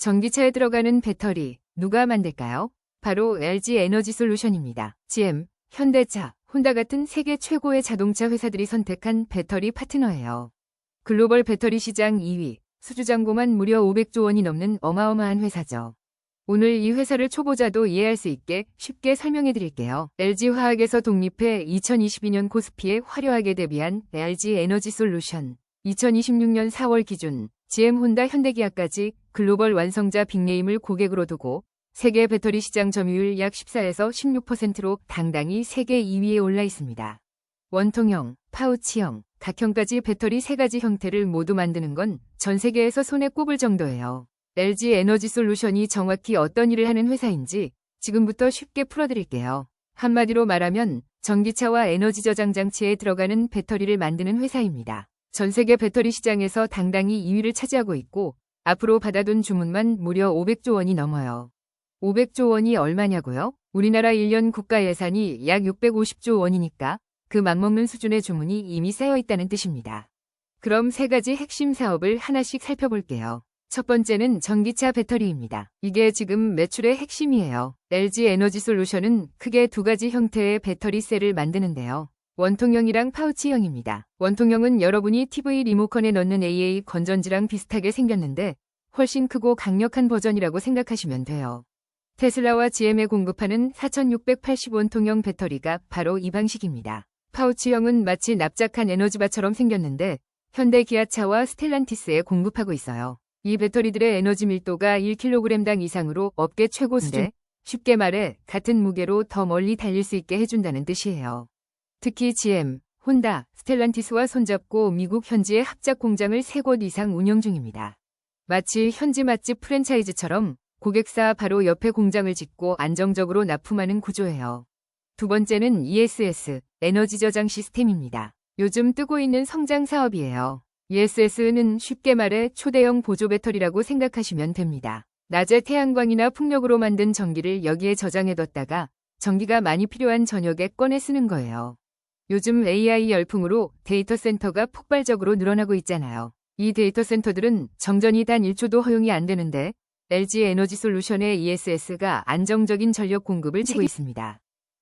전기차에 들어가는 배터리, 누가 만들까요? 바로 LG 에너지솔루션입니다. GM, 현대차, 혼다 같은 세계 최고의 자동차 회사들이 선택한 배터리 파트너예요. 글로벌 배터리 시장 2위, 수주잔고만 무려 500조 원이 넘는 어마어마한 회사죠. 오늘 이 회사를 초보자도 이해할 수 있게 쉽게 설명해 드릴게요. LG화학에서 독립해 2022년 코스피에 화려하게 데뷔한 LG 에너지솔루션. 2026년 4월 기준 GM, 혼다, 현대기아까지 글로벌 완성자 빅네임을 고객으로 두고 세계 배터리 시장 점유율 약 14에서 16%로 당당히 세계 2위에 올라 있습니다. 원통형, 파우치형, 각형까지 배터리 3가지 형태를 모두 만드는 건 전 세계에서 손에 꼽을 정도예요. LG 에너지솔루션이 정확히 어떤 일을 하는 회사인지 지금부터 쉽게 풀어드릴게요. 한마디로 말하면 전기차와 에너지 저장 장치에 들어가는 배터리를 만드는 회사입니다. 전 세계 배터리 시장에서 당당히 2위를 차지하고 있고 앞으로 받아둔 주문만 무려 500조 원이 넘어요. 500조 원이 얼마냐고요? 우리나라 1년 국가 예산이 약 650조 원이니까 그 맘먹는 수준의 주문이 이미 쌓여 있다는 뜻입니다. 그럼 3가지 핵심 사업을 하나씩 살펴볼게요. 첫 번째는 전기차 배터리입니다. 이게 지금 매출의 핵심이에요. LG 에너지솔루션은 크게 2가지 형태의 배터리 셀을 만드는데요. 원통형이랑 파우치형입니다. 원통형은 여러분이 TV 리모컨에 넣는 AA 건전지랑 비슷하게 생겼는데 훨씬 크고 강력한 버전이라고 생각하시면 돼요. 테슬라와 GM에 공급하는 4680원통형 배터리가 바로 이 방식입니다. 파우치형은 마치 납작한 에너지바처럼 생겼는데 현대 기아차와 스텔란티스에 공급하고 있어요. 이 배터리들의 에너지 밀도가 1kg 이상으로 업계 최고 수준. 쉽게 말해 같은 무게로 더 멀리 달릴 수 있게 해준다는 뜻이에요. 특히 GM, 혼다, 스텔란티스와 손잡고 미국 현지에 합작 공장을 3곳 이상 운영 중입니다. 마치 현지 맛집 프랜차이즈처럼 고객사 바로 옆에 공장을 짓고 안정적으로 납품하는 구조예요. 두 번째는 ESS, 에너지 저장 시스템입니다. 요즘 뜨고 있는 성장 사업이에요. ESS는 쉽게 말해 초대형 보조 배터리라고 생각하시면 됩니다. 낮에 태양광이나 풍력으로 만든 전기를 여기에 저장해뒀다가 전기가 많이 필요한 저녁에 꺼내 쓰는 거예요. 요즘 AI 열풍으로 데이터 센터가 폭발적으로 늘어나고 있잖아요. 이 데이터 센터들은 정전이 단 1초도 허용이 안 되는데 LG 에너지솔루션의 ESS가 안정적인 전력 공급을 지고 있습니다.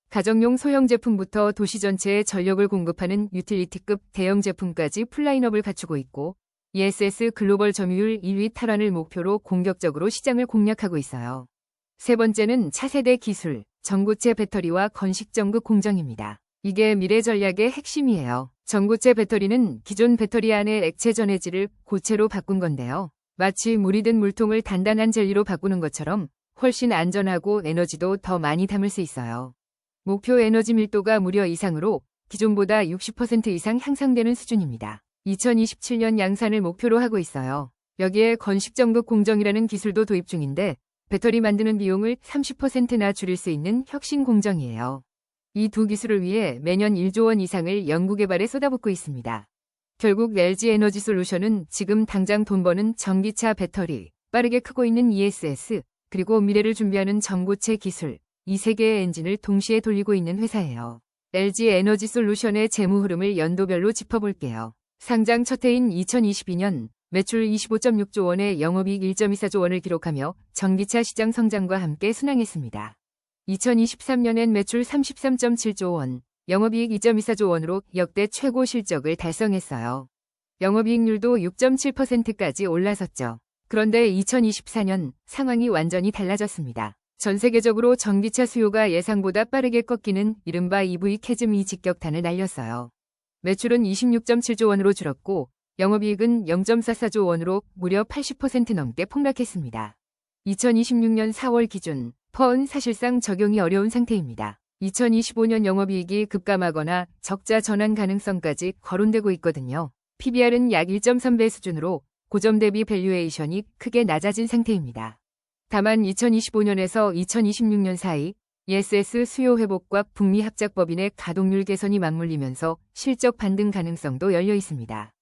가정용 소형 제품부터 도시 전체에 전력을 공급하는 유틸리티급 대형 제품까지 풀라인업을 갖추고 있고 ESS 글로벌 점유율 1위 탈환을 목표로 공격적으로 시장을 공략하고 있어요. 세 번째는 차세대 기술, 전고체 배터리와 건식전극 공정입니다. 이게 미래 전략의 핵심이에요. 전고체 배터리는 기존 배터리 안의 액체 전해질을 고체로 바꾼 건데요. 마치 물이 든 물통을 단단한 젤리로 바꾸는 것처럼 훨씬 안전하고 에너지도 더 많이 담을 수 있어요. 목표 에너지 밀도가 무려 이상으로 기존보다 60% 이상 향상되는 수준입니다. 2027년 양산을 목표로 하고 있어요. 여기에 건식전극 공정이라는 기술도 도입 중인데 배터리 만드는 비용을 30%나 줄일 수 있는 혁신 공정이에요. 이 두 기술을 위해 매년 1조 원 이상을 연구개발에 쏟아붓고 있습니다. 결국 LG 에너지솔루션은 지금 당장 돈 버는 전기차 배터리, 빠르게 크고 있는 ESS, 그리고 미래를 준비하는 전고체 기술, 이 3개의 엔진을 동시에 돌리고 있는 회사예요. LG 에너지솔루션의 재무 흐름을 연도별로 짚어볼게요. 상장 첫 해인 2022년 매출 25.6조 원에 영업이익 1.24조 원을 기록하며 전기차 시장 성장과 함께 순항했습니다. 2023년엔 매출 33.7조 원, 영업이익 2.24조 원으로 역대 최고 실적을 달성했어요. 영업이익률도 6.7%까지 올라섰죠. 그런데 2024년 상황이 완전히 달라졌습니다. 전 세계적으로 전기차 수요가 예상보다 빠르게 꺾이는 이른바 EV 캐즘이 직격탄을 날렸어요. 매출은 26.7조 원으로 줄었고 영업이익은 0.44조 원으로 무려 80% 넘게 폭락했습니다. 2026년 4월 기준 퍼은 사실상 적용이 어려운 상태입니다. 2025년 영업이익이 급감하거나 적자 전환 가능성까지 거론되고 있거든요. PBR은 약 1.3배 수준으로 고점 대비 밸류에이션이 크게 낮아진 상태입니다. 다만 2025년에서 2026년 사이 ESS 수요 회복과 북미 합작법인의 가동률 개선이 맞물리면서 실적 반등 가능성도 열려 있습니다.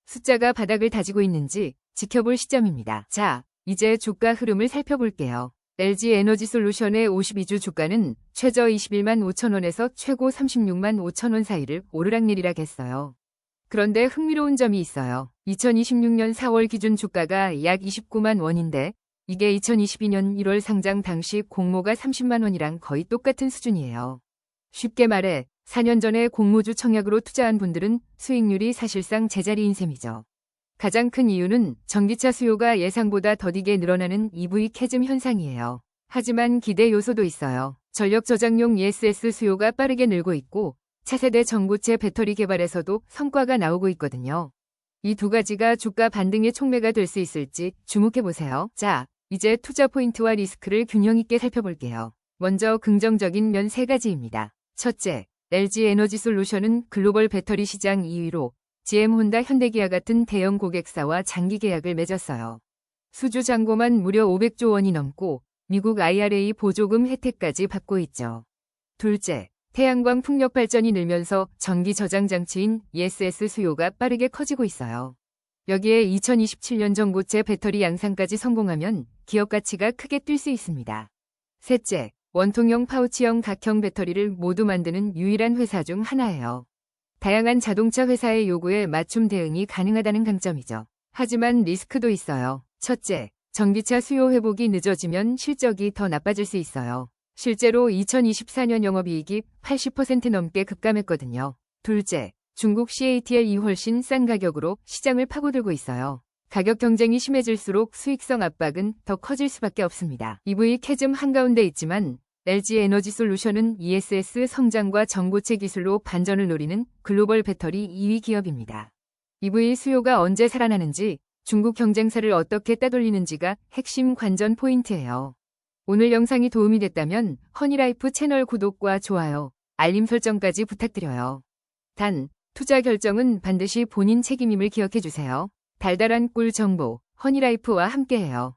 숫자가 바닥을 다지고 있는지 지켜볼 시점입니다. 자, 이제 주가 흐름을 살펴볼게요. LG 에너지솔루션의 52주 주가는 최저 21만 5천 원에서 최고 36만 5천 원 사이를 오르락내리락 했어요. 그런데 흥미로운 점이 있어요. 2026년 4월 기준 주가가 약 29만 원인데 이게 2022년 1월 상장 당시 공모가 30만 원이랑 거의 똑같은 수준이에요. 쉽게 말해 4년 전에 공모주 청약으로 투자한 분들은 수익률이 사실상 제자리인 셈이죠. 가장 큰 이유는 전기차 수요가 예상보다 더디게 늘어나는 EV 캐즘 현상이에요. 하지만 기대 요소도 있어요. 전력 저장용 ESS 수요가 빠르게 늘고 있고 차세대 전고체 배터리 개발에서도 성과가 나오고 있거든요. 이 두 가지가 주가 반등의 촉매가 될 수 있을지 주목해보세요. 자, 이제 투자 포인트와 리스크를 균형 있게 살펴볼게요. 먼저 긍정적인 면 3가지입니다. 첫째, LG에너지솔루션은 글로벌 배터리 시장 2위로 GM, 혼다, 현대기아 같은 대형 고객사와 장기 계약을 맺었어요. 수주 잔고만 무려 500조 원이 넘고 미국 IRA 보조금 혜택까지 받고 있죠. 둘째, 태양광 풍력 발전이 늘면서 전기 저장 장치인 ESS 수요가 빠르게 커지고 있어요. 여기에 2027년 전고체 배터리 양산까지 성공하면 기업 가치가 크게 뛸 수 있습니다. 셋째, 원통형 파우치형 각형 배터리를 모두 만드는 유일한 회사 중 하나예요. 다양한 자동차 회사의 요구에 맞춤 대응이 가능하다는 강점이죠. 하지만 리스크도 있어요. 첫째, 전기차 수요 회복이 늦어지면 실적이 더 나빠질 수 있어요. 실제로 2024년 영업이익이 80% 넘게 급감했거든요. 둘째, 중국 CATL이 훨씬 싼 가격으로 시장을 파고들고 있어요. 가격 경쟁이 심해질수록 수익성 압박은 더 커질 수밖에 없습니다. EV 캐즘 한가운데 있지만 LG에너지솔루션은 ESS 성장과 전고체 기술로 반전을 노리는 글로벌 배터리 2위 기업입니다. EV 수요가 언제 살아나는지, 중국 경쟁사를 어떻게 따돌리는지가 핵심 관전 포인트예요. 오늘 영상이 도움이 됐다면 허니라이프 채널 구독과 좋아요, 알림 설정까지 부탁드려요. 단, 투자 결정은 반드시 본인 책임임을 기억해주세요. 달달한 꿀 정보, 허니라이프와 함께해요.